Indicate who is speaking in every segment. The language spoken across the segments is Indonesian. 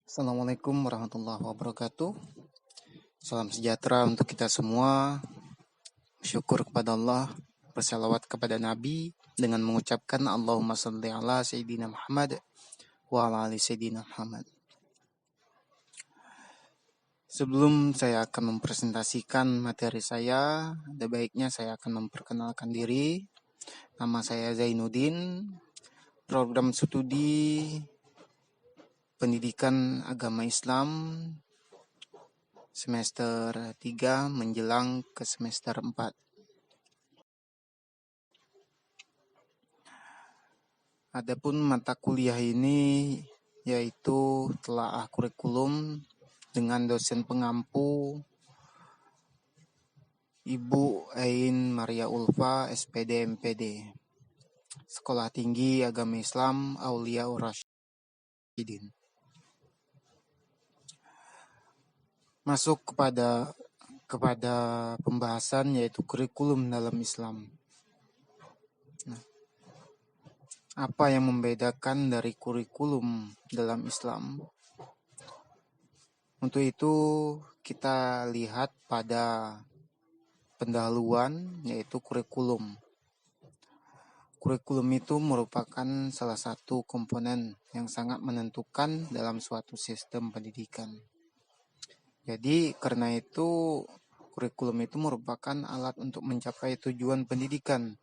Speaker 1: Assalamualaikum warahmatullahi wabarakatuh. Salam sejahtera untuk kita semua. Syukur kepada Allah, bersalawat kepada Nabi dengan mengucapkan Allahumma shalli ala Sayyidina Muhammad wa ala ali Sayyidina Muhammad. Sebelum saya akan mempresentasikan materi saya, ada baiknya saya akan memperkenalkan diri. Nama saya Zainuddin, program studi Pendidikan Agama Islam semester 3 menjelang ke semester 4. Adapun mata kuliah ini yaitu telaah kurikulum dengan dosen pengampu Ibu Ain Maria Ulfa SPD MPD, Sekolah Tinggi Agama Islam Auliaur Rasyidin. Masuk kepada pembahasan yaitu kurikulum dalam Islam. Apa yang membedakan dari kurikulum dalam Islam? Untuk itu kita lihat pada pendahuluan yaitu kurikulum. Kurikulum itu merupakan salah satu komponen yang sangat menentukan dalam suatu sistem pendidikan. Jadi karena itu kurikulum itu merupakan alat untuk mencapai tujuan pendidikan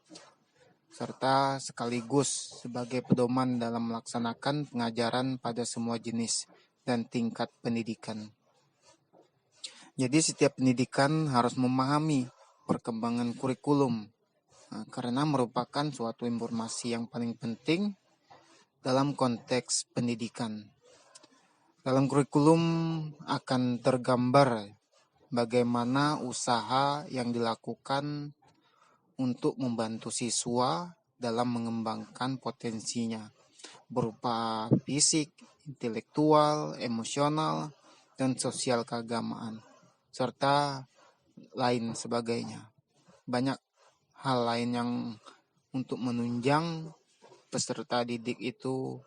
Speaker 1: serta sekaligus sebagai pedoman dalam melaksanakan pengajaran pada semua jenis dan tingkat pendidikan. Jadi setiap pendidikan harus memahami perkembangan kurikulum karena merupakan suatu informasi yang paling penting dalam konteks pendidikan. Dalam kurikulum akan tergambar bagaimana usaha yang dilakukan untuk membantu siswa dalam mengembangkan potensinya berupa fisik, intelektual, emosional, dan sosial keagamaan, serta lain sebagainya. Banyak hal lain yang untuk menunjang peserta didik itu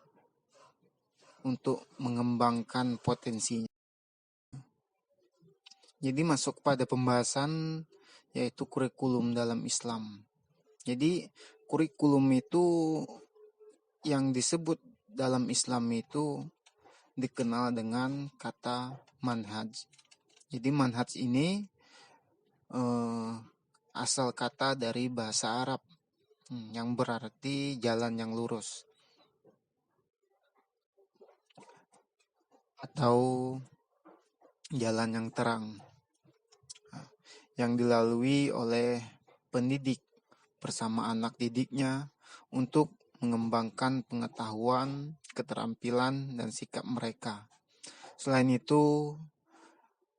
Speaker 1: untuk mengembangkan potensinya. Jadi masuk pada pembahasan yaitu kurikulum dalam Islam. Jadi kurikulum itu yang disebut dalam Islam itu dikenal dengan kata manhaj. Jadi manhaj ini asal kata dari bahasa Arab yang berarti jalan yang lurus atau jalan yang terang yang dilalui oleh pendidik bersama anak didiknya untuk mengembangkan pengetahuan, keterampilan, dan sikap mereka. Selain itu,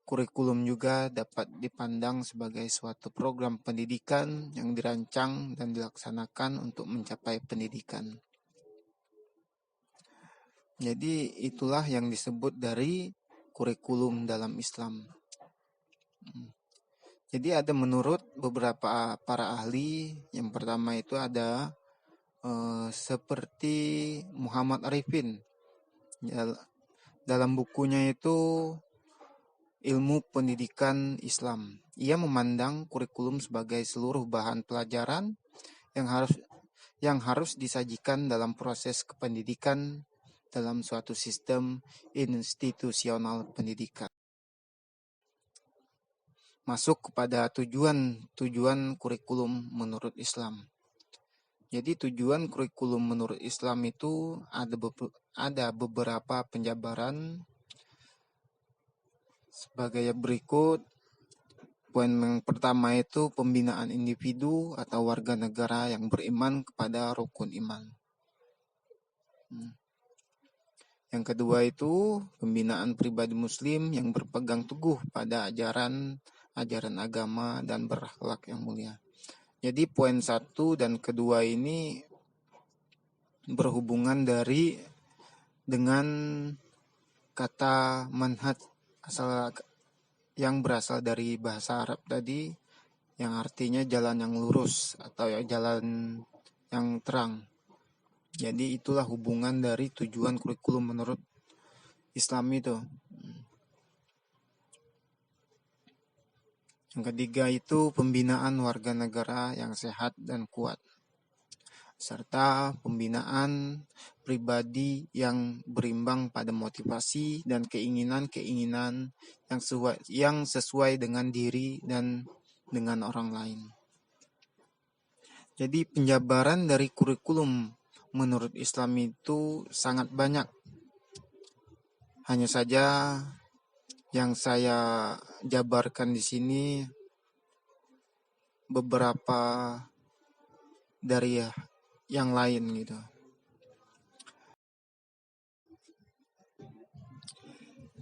Speaker 1: kurikulum juga dapat dipandang sebagai suatu program pendidikan yang dirancang dan dilaksanakan untuk mencapai pendidikan. Jadi itulah yang disebut dari kurikulum dalam Islam. Jadi ada menurut beberapa para ahli, yang pertama itu ada seperti Muhammad Arifin. Dalam bukunya itu Ilmu Pendidikan Islam. Ia memandang kurikulum sebagai seluruh bahan pelajaran yang harus disajikan dalam proses kependidikan dalam suatu sistem institusional pendidikan. Masuk kepada tujuan kurikulum menurut Islam. Jadi tujuan kurikulum menurut Islam itu ada beberapa penjabaran sebagai berikut. Poin yang pertama itu pembinaan individu atau warga negara yang beriman kepada rukun iman. Yang kedua itu pembinaan pribadi muslim yang berpegang teguh pada ajaran agama dan berakhlak yang mulia. Jadi poin 1 dan kedua ini berhubungan dengan kata manhaj yang berasal dari bahasa Arab tadi, yang artinya jalan yang lurus atau jalan yang terang. Jadi itulah hubungan dari tujuan kurikulum menurut Islam itu. Yang ketiga itu pembinaan warga negara yang sehat dan kuat, serta pembinaan pribadi yang berimbang pada motivasi dan keinginan-keinginan yang sesuai dengan diri dan dengan orang lain. Jadi penjabaran dari kurikulum menurut Islam itu sangat banyak. Hanya saja yang saya jabarkan di sini beberapa dari yang lain gitu.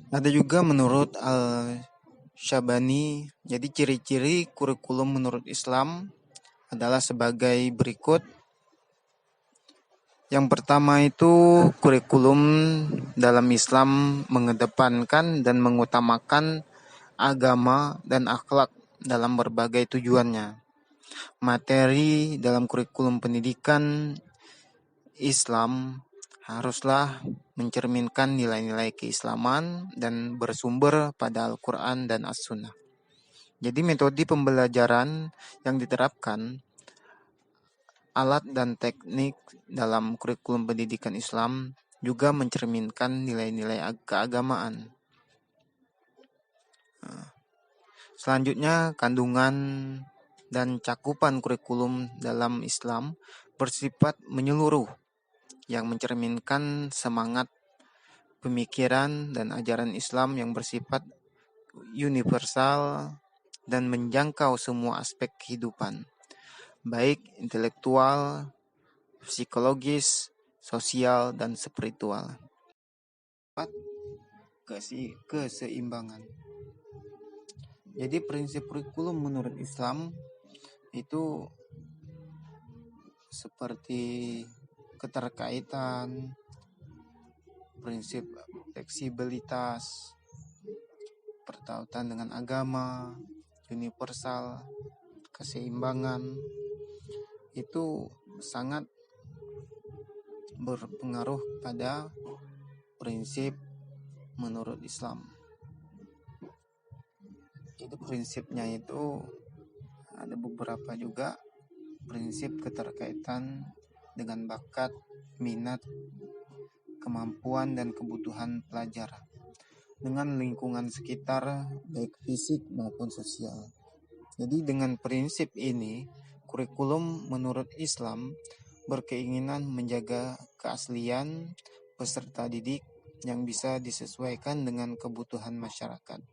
Speaker 1: Ada juga menurut Al-Syabani, jadi ciri-ciri kurikulum menurut Islam adalah sebagai berikut. Yang pertama itu kurikulum dalam Islam mengedepankan dan mengutamakan agama dan akhlak dalam berbagai tujuannya. Materi dalam kurikulum pendidikan Islam haruslah mencerminkan nilai-nilai keislaman dan bersumber pada Al-Quran dan As-Sunnah. Jadi metode pembelajaran yang diterapkan, alat dan teknik dalam kurikulum pendidikan Islam juga mencerminkan nilai-nilai keagamaan. Selanjutnya, kandungan dan cakupan kurikulum dalam Islam bersifat menyeluruh yang mencerminkan semangat pemikiran dan ajaran Islam yang bersifat universal dan menjangkau semua aspek kehidupan, baik intelektual, psikologis, sosial, dan spiritual. Keseimbangan. Jadi prinsip kurikulum menurut Islam itu seperti keterkaitan, prinsip fleksibilitas, pertautan dengan agama, universal, keseimbangan, itu sangat berpengaruh pada prinsip menurut Islam. Jadi prinsipnya itu ada beberapa juga, prinsip keterkaitan dengan bakat, minat, kemampuan dan kebutuhan pelajar dengan lingkungan sekitar baik fisik maupun sosial. Jadi dengan prinsip ini, kurikulum menurut Islam berkeinginan menjaga keaslian peserta didik yang bisa disesuaikan dengan kebutuhan masyarakat.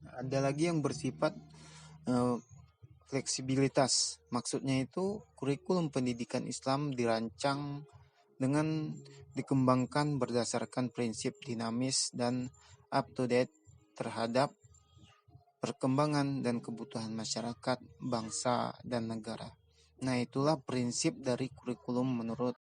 Speaker 1: Ada lagi yang bersifat fleksibilitas. Maksudnya itu kurikulum pendidikan Islam dirancang dengan dikembangkan berdasarkan prinsip dinamis dan up-to-date terhadap perkembangan dan kebutuhan masyarakat, bangsa, dan negara. Nah, itulah prinsip dari kurikulum menurut